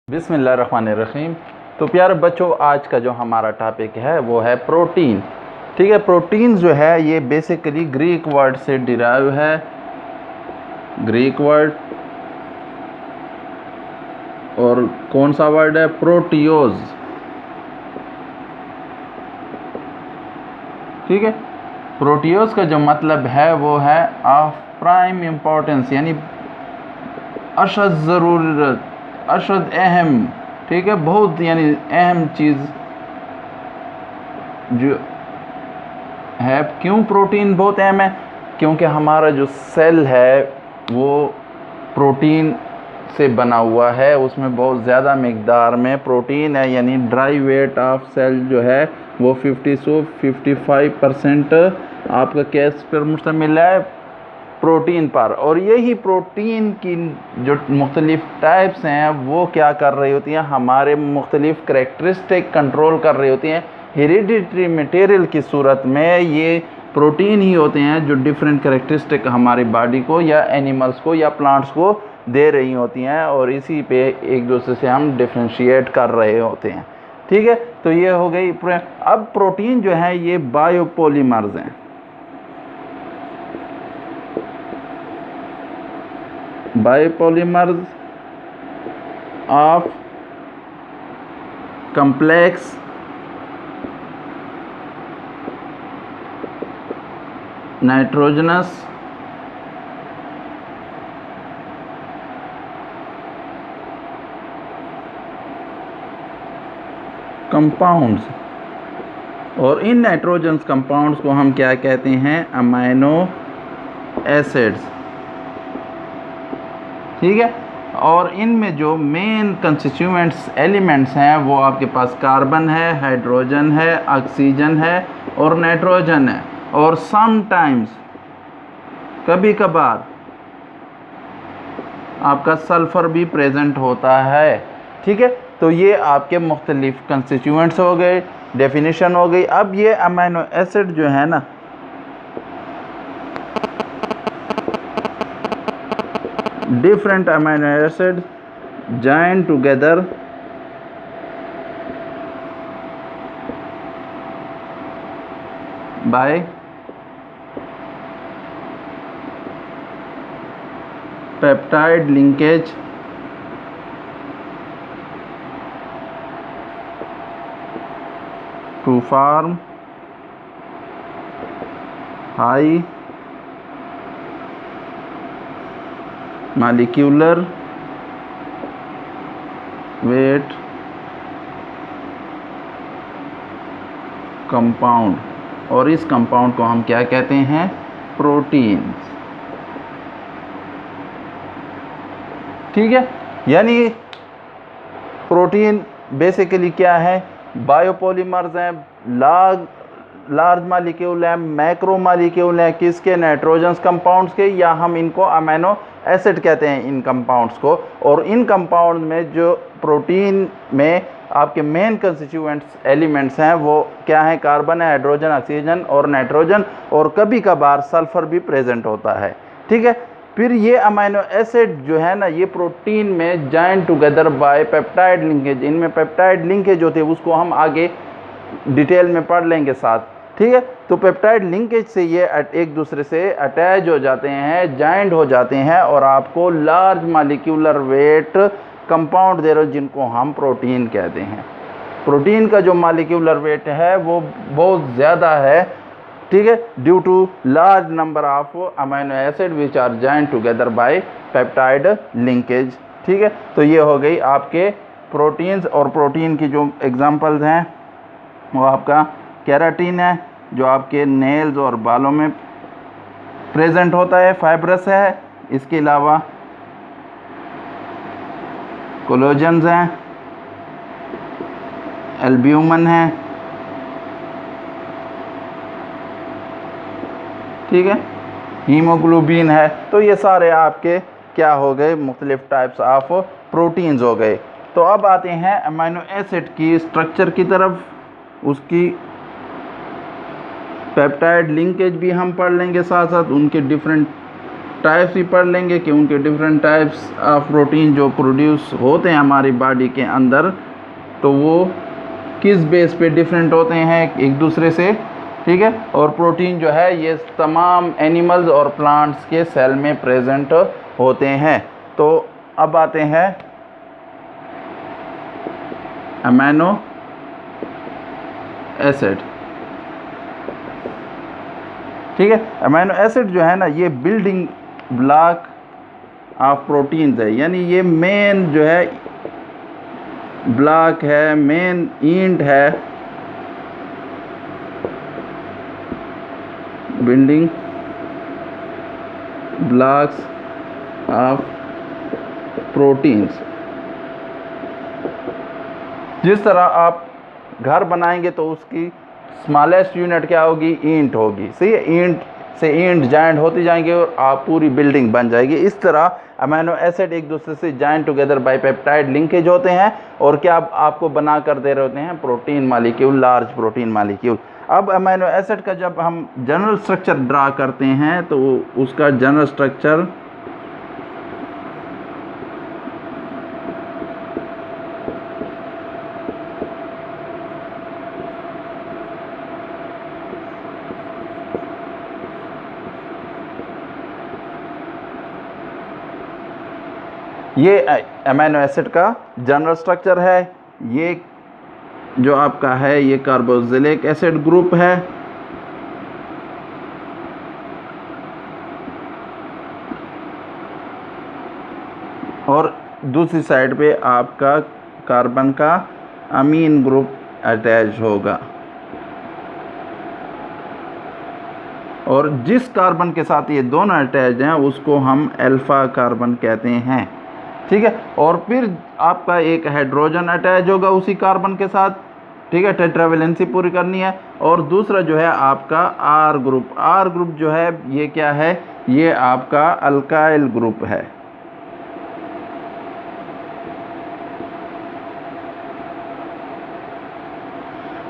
बिस्मिल्लाहिर्रहमानिर्रहीम। तो प्यारे बच्चों, आज का जो हमारा टॉपिक है वो है प्रोटीन। ठीक है, प्रोटीन जो है ये बेसिकली ग्रीक वर्ड से डिराइव है। ग्रीक वर्ड, और कौन सा वर्ड है? प्रोटियोज। ठीक है, प्रोटियोज का जो मतलब है वो है ऑफ प्राइम इम्पोर्टेंस, यानी अशद ज़रूरत, अशद अहम। ठीक है, बहुत यानी अहम चीज़ जो है। क्यों प्रोटीन बहुत अहम है? क्योंकि हमारा जो सेल है वो प्रोटीन से बना हुआ है, उसमें बहुत ज़्यादा मिकदार में प्रोटीन है, यानी ड्राई वेट ऑफ सेल जो है वो 50 से 55% आपका कैस पर मुश्तमिल है? प्रोटीन पर। और यही प्रोटीन की जो मुख्तलिफ टाइप्स हैं वो क्या कर रही होती हैं? हमारे मुख्तलिफ करैक्टरिस्टिक कंट्रोल कर रही होती हैं। हेरिडिटरी मटेरियल की सूरत में ये प्रोटीन ही होते हैं जो डिफरेंट करैक्टरिस्टिक हमारी बॉडी को या एनिमल्स को या प्लांट्स को दे रही होती हैं, और इसी पे एक दूसरे से हम डिफ्रेंशिएट कर रहे होते हैं। ठीक है, तो ये हो गई। अब प्रोटीन जो है ये बायोपॉलीमर्स हैं। Biopolymers of complex nitrogenous compounds, और इन नाइट्रोजन्स कंपाउंड्स को हम क्या कहते हैं? Amino acids. ठीक है, और इनमें जो मेन कंस्टिट्यूएंट्स एलिमेंट्स हैं वो आपके पास कार्बन है, हाइड्रोजन है, ऑक्सीजन है और नाइट्रोजन है, और समटाइम्स कभी कभार आपका सल्फ़र भी प्रेजेंट होता है। ठीक है, तो ये आपके मुख्तलिफ कंस्टिट्यूएंट्स हो गए, डेफिनेशन हो गई। अब ये अमीनो एसिड जो है ना, different amino acids join together by peptide linkage to form high molecular weight compound, और इस कंपाउंड को हम क्या कहते हैं? प्रोटीन्स। ठीक है, यानी प्रोटीन बेसिकली क्या है? बायोपॉलीमर्स हैं, लार्ज मालिक्यूल है, मैक्रो मालिक्यूल है, किसके? नाइट्रोजन्स कंपाउंड्स के, या हम इनको अमीनो एसिड कहते हैं इन कंपाउंड्स को। और इन कंपाउंड में जो प्रोटीन में आपके मेन कंस्टिट्यूएंट्स एलिमेंट्स हैं वो क्या हैं? कार्बन है, हाइड्रोजन, ऑक्सीजन और नाइट्रोजन, और कभी कभार सल्फर भी प्रेजेंट होता है। ठीक है, फिर ये अमीनो एसिड जो है ना, ये प्रोटीन में join together by peptide linkage. इनमें पेप्टाइड लिंकेज होते हैं, उसको हम आगे डिटेल में पढ़ लेंगे साथ। ठीक है, तो पेप्टाइड लिंकेज से ये एक दूसरे से अटैच हो जाते हैं, जॉइंट हो जाते हैं, और आपको लार्ज मालिक्यूलर वेट कंपाउंड दे रहे हो, जिनको हम प्रोटीन कहते हैं। प्रोटीन का जो मालिक्यूलर वेट है वो बहुत ज़्यादा है। ठीक है, due to large number of amino acid which are joint together by peptide linkage. ठीक है, तो ये हो गई आपके प्रोटीन्स। और प्रोटीन की जो एग्जांपल्स हैं वो आपका केराटिन है, जो आपके नेल्स और बालों में प्रेजेंट होता है, फाइब्रस है। इसके अलावा कोलेजन्स हैं, एल्ब्यूमिन है। ठीक है, हीमोग्लोबिन है। तो ये सारे आपके क्या हो गए? मुख्तलिफ टाइप्स ऑफ प्रोटीन्स हो गए। तो अब आते हैं अमीनो एसिड की स्ट्रक्चर की तरफ। उसकी पेप्टाइड लिंकेज भी हम पढ़ लेंगे साथ साथ, उनके डिफरेंट टाइप्स ही पढ़ लेंगे कि उनके डिफरेंट टाइप्स ऑफ प्रोटीन जो प्रोड्यूस होते हैं हमारी बॉडी के अंदर, तो वो किस बेस पे डिफरेंट होते हैं एक दूसरे से, ठीक है। और प्रोटीन जो है ये तमाम एनिमल्स और प्लांट्स के सेल में प्रेजेंट होते हैं। तो अब आते हैं अमीनो एसिड, ठीक है। अमीनो एसिड जो है ना, ये बिल्डिंग ब्लॉक ऑफ प्रोटीन्स है, यानी ये मेन जो है ब्लॉक है, मेन ईंट है बिल्डिंग ब्लॉक्स ऑफ प्रोटीन्स। जिस तरह आप घर बनाएंगे तो उसकी स्मॉलेस्ट यूनिट क्या होगी, ईंट होगी, सही है। ईंट से ईंट जॉइंट होती जाएंगे और आप पूरी बिल्डिंग बन जाएगी। इस तरह अमीनो एसिड एक दूसरे से joint together by peptide linkage होते हैं और क्या आपको बना कर दे रहे होते हैं, protein molecule, large protein molecule. अब अमीनो एसिड का जब हम जनरल स्ट्रक्चर ड्रा करते हैं तो उसका जनरल स्ट्रक्चर ये अमीनो एसिड का जनरल स्ट्रक्चर है। ये जो आपका है ये कार्बोक्सिलिक एसिड ग्रुप है, और दूसरी साइड पे आपका कार्बन का अमीन ग्रुप अटैच होगा, और जिस कार्बन के साथ ये दोनों अटैच हैं उसको हम अल्फा कार्बन कहते हैं, ठीक है। और फिर आपका एक हाइड्रोजन अटैच होगा उसी कार्बन के साथ, ठीक है, टेट्रावेलेंसी पूरी करनी है। और दूसरा जो है आपका आर ग्रुप, आर ग्रुप जो है ये क्या है, ये आपका अल्काइल ग्रुप है।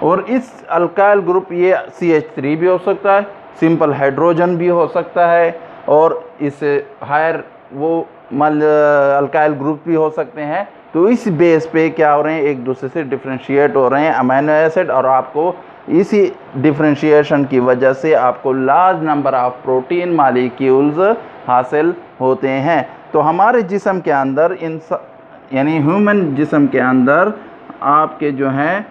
और इस अल्काइल ग्रुप ये CH3 भी हो सकता है, सिंपल हाइड्रोजन भी हो सकता है, और इस हायर वो अल्काइल ग्रुप भी हो सकते हैं। तो इस बेस पे क्या हो रहे हैं, एक दूसरे से डिफ्रेंशिएट हो रहे हैं अमीनो एसिड, और आपको इसी डिफ्रेंशिएशन की वजह से आपको large number of protein molecules हासिल होते हैं। तो हमारे जिस्म के अंदर यानी ह्यूमन जिस्म के अंदर आपके जो हैं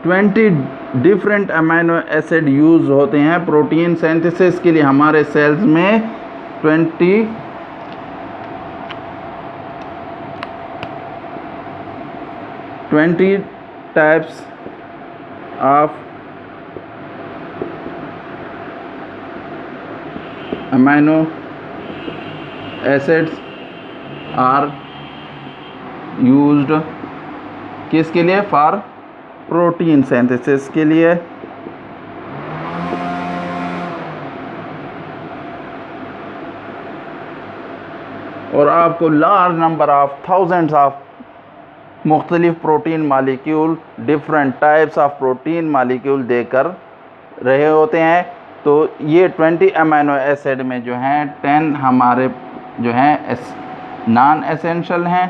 20 डिफरेंट अमीनो एसिड यूज़ होते हैं प्रोटीन सिंथेसिस के लिए। हमारे सेल्स में 20 types of amino acids are used किसके लिए, फॉर प्रोटीन सिंथेसिस के लिए। और आपको large number of thousands of मुख्तलिफ protein molecule, different types of protein molecule देकर रहे होते हैं। तो ये 20 अमीनो एसिड में जो हैं 10 हमारे जो हैं नॉन एसेंशियल हैं,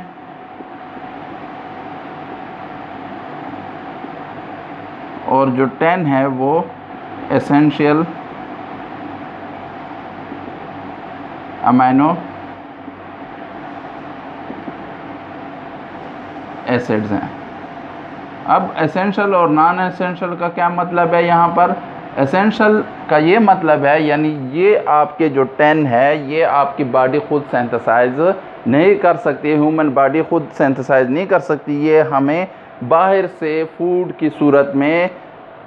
और जो 10 है वो एसेंशियल अमीनो एसिड्स हैं। अब एसेंशियल और नॉन एसेंशियल का क्या मतलब है यहाँ पर? एसेंशियल का ये मतलब है यानी ये आपके जो 10 है ये आपकी बॉडी खुद सिंथेसाइज नहीं कर सकती, ह्यूमन बॉडी खुद सिंथेसाइज नहीं कर सकती, ये हमें बाहर से फूड की सूरत में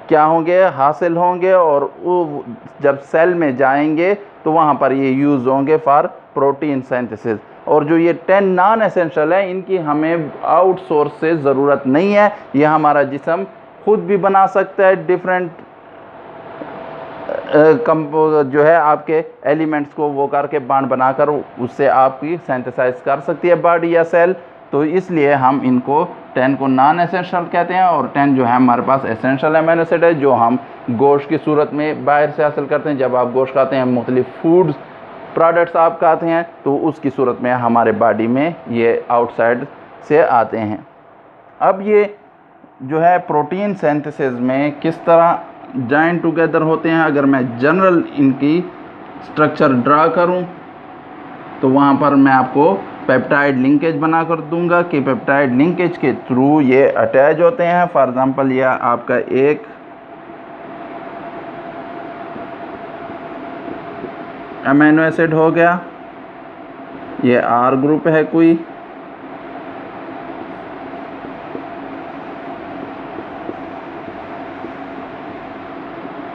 क्या होंगे, हासिल होंगे, और वो जब सेल में जाएंगे तो वहाँ पर ये यूज़ होंगे फॉर प्रोटीन सिंथेसिस। और जो ये 10 नॉन एसेंशियल है इनकी हमें आउटसोर्स से ज़रूरत नहीं है, ये हमारा जिस्म खुद भी बना सकता है। डिफरेंट जो है आपके एलिमेंट्स को वो करके बांड बनाकर उससे आपकी सिंथेसाइज कर सकती है बॉडी या सेल। तो इसलिए हम इनको 10 को नॉन एसेंशियल कहते हैं, और 10 जो है हमारे पास एसेंशियल अमीनो एसिड है जो हम गोश्त की सूरत में बाहर से हासिल करते हैं। जब आप गोश्त खाते हैं, मुख्तलिफ फूड्स प्रोडक्ट्स आप खाते हैं तो उसकी सूरत में हमारे बॉडी में ये आउटसाइड से आते हैं। अब ये जो है प्रोटीन सिंथेसिस में किस तरह जॉइन टुगेदर होते हैं, अगर मैं जनरल इनकी स्ट्रक्चर ड्रा करूं तो वहाँ पर मैं आपको पेप्टाइड लिंकेज बना कर दूंगा कि पेप्टाइड लिंकेज के थ्रू ये अटैच होते हैं। फॉर एग्जांपल यह आपका एक अमीनो एसिड हो गया, ये आर ग्रुप है कोई,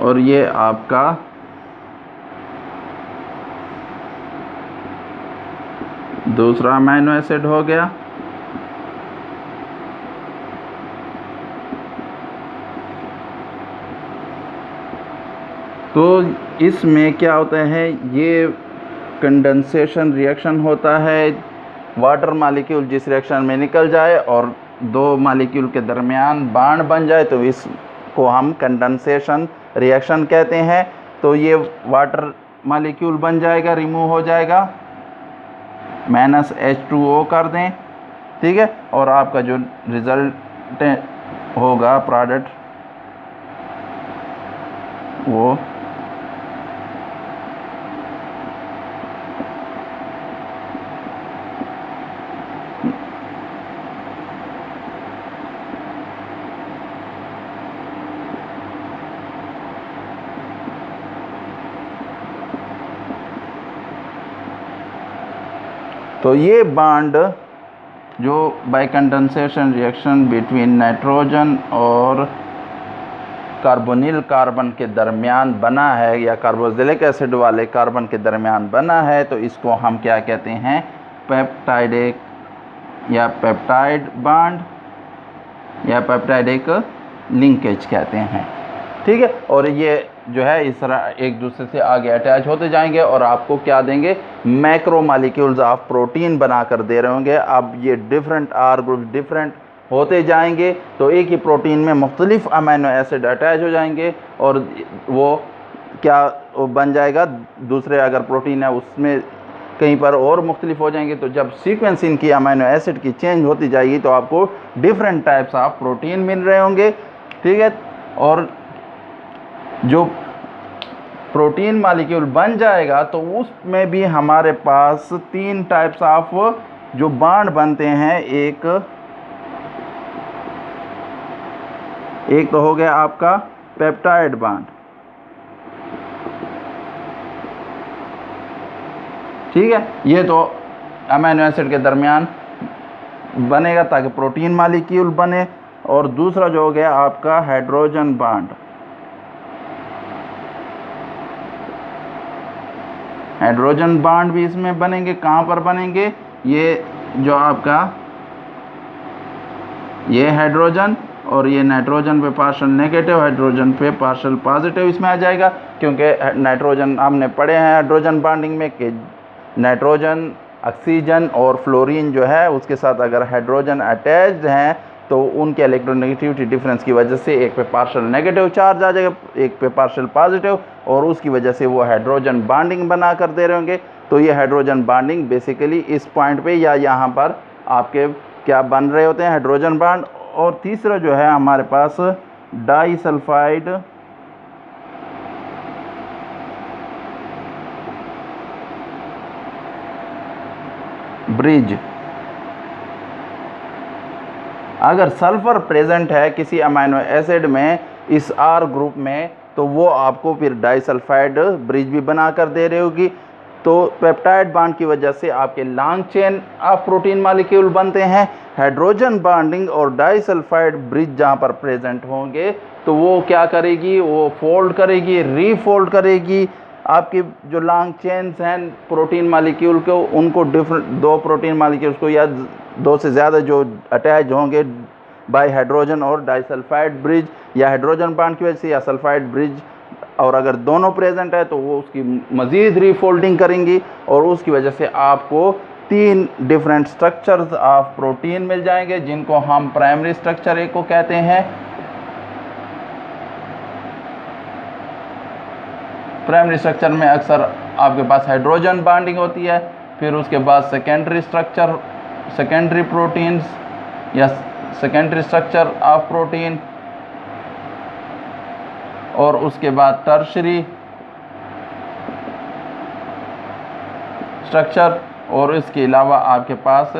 और ये आपका दूसरा अमीनो एसिड हो गया। तो इसमें क्या होता है, ये कंडेंसेशन रिएक्शन होता है, वाटर मॉलिक्यूल जिस रिएक्शन में निकल जाए और दो मॉलिक्यूल के दरमियान बॉन्ड बन जाए तो इसको हम कंडेंसेशन रिएक्शन कहते हैं। तो ये वाटर मॉलिक्यूल बन जाएगा, रिमूव हो जाएगा, -H2O कर दें, ठीक है, और आपका जो रिज़ल्ट होगा प्रोडक्ट वो तो ये बॉन्ड जो bye condensation reaction between nitrogen और कार्बोनिल कार्बन के दरमियान बना है या कार्बोक्सिलिक एसिड वाले कार्बन के दरमियान बना है, तो इसको हम क्या कहते हैं, पेप्टाइडिक या पेप्टाइड बॉन्ड या पेप्टाइडिक लिंकेज कहते हैं, ठीक है। और ये जो है इस तरह एक दूसरे से आगे अटैच होते जाएंगे और आपको क्या देंगे, मैक्रो मॉलिक्यूल्स ऑफ प्रोटीन बना कर दे रहे होंगे। अब ये डिफरेंट आर ग्रुप डिफरेंट होते जाएंगे तो एक ही प्रोटीन में मुख्तलिफ अमीनो एसिड अटैच हो जाएंगे और वो क्या वो बन जाएगा, दूसरे अगर प्रोटीन है उसमें कहीं पर और मुख्तलिफ हो जाएंगे। तो जब सीक्वेंस इनकी अमीनो एसिड की चेंज होती जाएगी तो आपको डिफरेंट टाइप्स ऑफ प्रोटीन मिल रहे होंगे, ठीक है। और जो प्रोटीन मॉलिक्यूल बन जाएगा तो उसमें भी हमारे पास 3 टाइप्स ऑफ जो बॉन्ड बनते हैं, एक तो हो गया आपका पेप्टाइड बॉन्ड, ठीक है, ये तो अमीनो एसिड के दरमियान बनेगा ताकि प्रोटीन मॉलिक्यूल बने। और दूसरा जो हो गया आपका हाइड्रोजन बॉन्ड, हाइड्रोजन बॉन्ड भी इसमें बनेंगे। कहाँ पर बनेंगे, ये जो आपका ये हाइड्रोजन और ये नाइट्रोजन पे पार्शियल नेगेटिव, हाइड्रोजन पे पार्शियल पॉजिटिव इसमें आ जाएगा, क्योंकि नाइट्रोजन हमने पढ़े हैं हाइड्रोजन बॉन्डिंग में कि नाइट्रोजन, ऑक्सीजन और फ्लोरीन जो है उसके साथ अगर हाइड्रोजन अटैच्ड हैं तो उनके इलेक्ट्रोनेगेटिविटी डिफरेंस की वजह से एक पे पार्शियल नेगेटिव चार्ज आ जाएगा, एक पे पार्शियल पॉजिटिव, और उसकी वजह से वो हाइड्रोजन बॉन्डिंग बना कर दे रहे होंगे। तो ये हाइड्रोजन बॉन्डिंग बेसिकली इस पॉइंट पे या यहाँ पर आपके क्या बन रहे होते हैं, हाइड्रोजन बॉन्ड। और तीसरा जो है हमारे पास डाइसल्फाइड ब्रिज। अगर सल्फर प्रेजेंट है किसी अमीनो एसिड में इस आर ग्रुप में तो वो आपको फिर डाइसल्फाइड ब्रिज भी बना कर दे रही होगी। तो पेप्टाइड बॉन्ड की वजह से आपके long chain of protein molecule बनते हैं। हाइड्रोजन बॉन्डिंग और डाइसल्फाइड ब्रिज जहाँ पर प्रेजेंट होंगे तो वो क्या करेगी, वो फोल्ड करेगी, रीफोल्ड करेगी। आपकी जो लॉन्ग चेन्स हैं प्रोटीन मॉलिक्यूल को, उनको डिफरेंट 2 प्रोटीन मॉलिक्यूल्स को या 2 से ज़्यादा जो अटैच होंगे बाय हाइड्रोजन और डाइसल्फाइड ब्रिज या हाइड्रोजन बॉन्ड की वजह से या सल्फाइड ब्रिज, और अगर दोनों प्रेजेंट है तो वो उसकी मज़ीद रीफोल्डिंग करेंगी और उसकी वजह से आपको 3 डिफरेंट स्ट्रक्चर्स ऑफ प्रोटीन मिल जाएंगे, जिनको हम प्राइमरी स्ट्रक्चर एक को कहते हैं। प्राइमरी स्ट्रक्चर में अक्सर आपके पास हाइड्रोजन बॉन्डिंग होती है, फिर उसके बाद सेकेंडरी स्ट्रक्चर, सेकेंडरी प्रोटीन्स या सेकेंडरी स्ट्रक्चर ऑफ प्रोटीन, और उसके बाद टर्शरी स्ट्रक्चर, और इसके अलावा आपके पास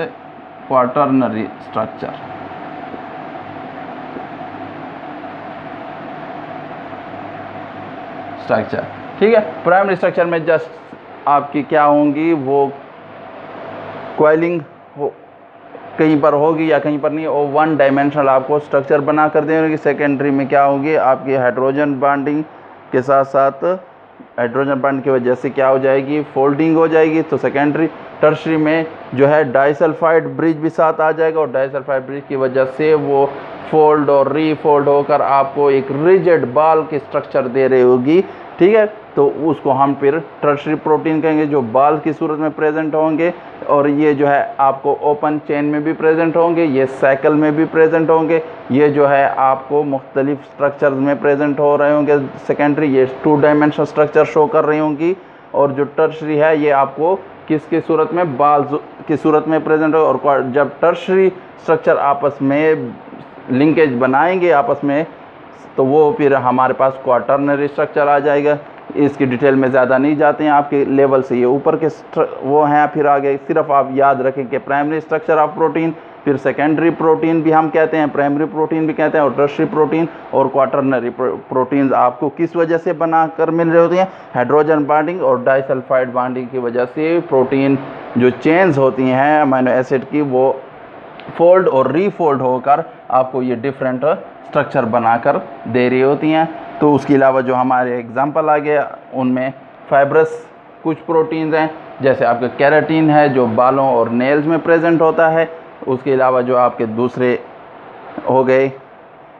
क्वाटरनरी स्ट्रक्चर। ठीक है। प्राइमरी स्ट्रक्चर में जस्ट आपकी क्या होंगी, वो कॉइलिंग हो कहीं पर होगी या कहीं पर नहीं, और वन डायमेंशनल आपको स्ट्रक्चर बना कर देंगे। सेकेंडरी में क्या होगी, आपकी हाइड्रोजन बॉन्डिंग के साथ साथ हाइड्रोजन बॉन्ड की वजह से क्या हो जाएगी, फोल्डिंग हो जाएगी। तो सेकेंडरी टर्शरी में जो है डाइसल्फाइड ब्रिज भी साथ आ जाएगा, और डाइसल्फाइड ब्रिज की वजह से वो फोल्ड और रीफोल्ड होकर आपको एक रिजिड बाल की स्ट्रक्चर दे रही होगी। ठीक है, तो उसको हम फिर टर्शरी प्रोटीन कहेंगे, जो बाल की सूरत में प्रेजेंट होंगे, और ये जो है आपको ओपन चेन में भी प्रेजेंट होंगे, ये साइकिल में भी प्रेजेंट होंगे, ये जो है आपको मुख्तलिफ स्ट्रक्चर्स में प्रेजेंट हो रहे होंगे। सेकेंडरी ये 2 डायमेंशनल स्ट्रक्चर शो कर रही होंगी, और जो टर्शरी है ये आपको किसकी सूरत में, बाल की सूरत में प्रेजेंट हो। और जब टर्शरी स्ट्रक्चर आपस में लिंकेज बनाएंगे आपस में, तो वो फिर हमारे पास क्वाटरनरी स्ट्रक्चर आ जाएगा। इसकी डिटेल में ज़्यादा नहीं जाते हैं, आपके लेवल से ये ऊपर के वो हैं। फिर आगे सिर्फ आप याद रखें कि प्राइमरी स्ट्रक्चर ऑफ प्रोटीन, फिर सेकेंडरी प्रोटीन भी हम कहते हैं, प्राइमरी प्रोटीन भी कहते हैं, और टर्शरी प्रोटीन और क्वाटरनरी प्रोटीन्स आपको किस वजह से बनाकर मिल रहे होती हैं, हाइड्रोजन बॉन्डिंग और डाइसल्फाइड बॉन्डिंग की वजह से प्रोटीन जो चेन्स होती हैं अमीनो एसिड की, वो फोल्ड और रीफोल्ड होकर आपको ये डिफरेंट स्ट्रक्चर बनाकर दे रही होती हैं। तो उसके अलावा जो हमारे एग्जांपल आ गया, उनमें फाइब्रस कुछ प्रोटीन्स हैं, जैसे आपका कैराटीन है जो बालों और नेल्स में प्रेजेंट होता है। उसके अलावा जो आपके दूसरे हो गए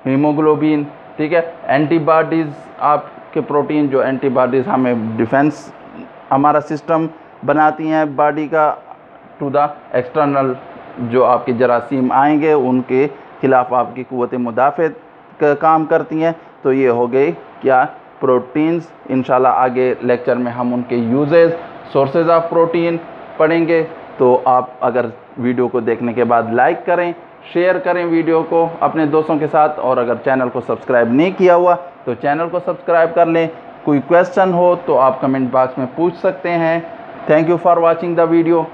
हीमोग्लोबिन, ठीक है, एंटीबॉडीज़ आपके प्रोटीन, जो एंटीबॉडीज़ हमें डिफेंस हमारा सिस्टम बनाती हैं बॉडी का टू द एक्सटर्नल, जो आपके जरासीम आएंगे उनके खिलाफ आपकी क़ुव्वत मुदाफ़त का काम करती हैं। तो ये हो गई क्या, प्रोटीन्स। इंशाल्लाह आगे लेक्चर में हम उनके यूजेस, सोर्सेज ऑफ प्रोटीन पढ़ेंगे। तो आप अगर वीडियो को देखने के बाद लाइक करें, शेयर करें वीडियो को अपने दोस्तों के साथ, और अगर चैनल को सब्सक्राइब नहीं किया हुआ तो चैनल को सब्सक्राइब कर लें। कोई क्वेश्चन हो तो आप कमेंट बॉक्स में पूछ सकते हैं। Thank you for watching the video.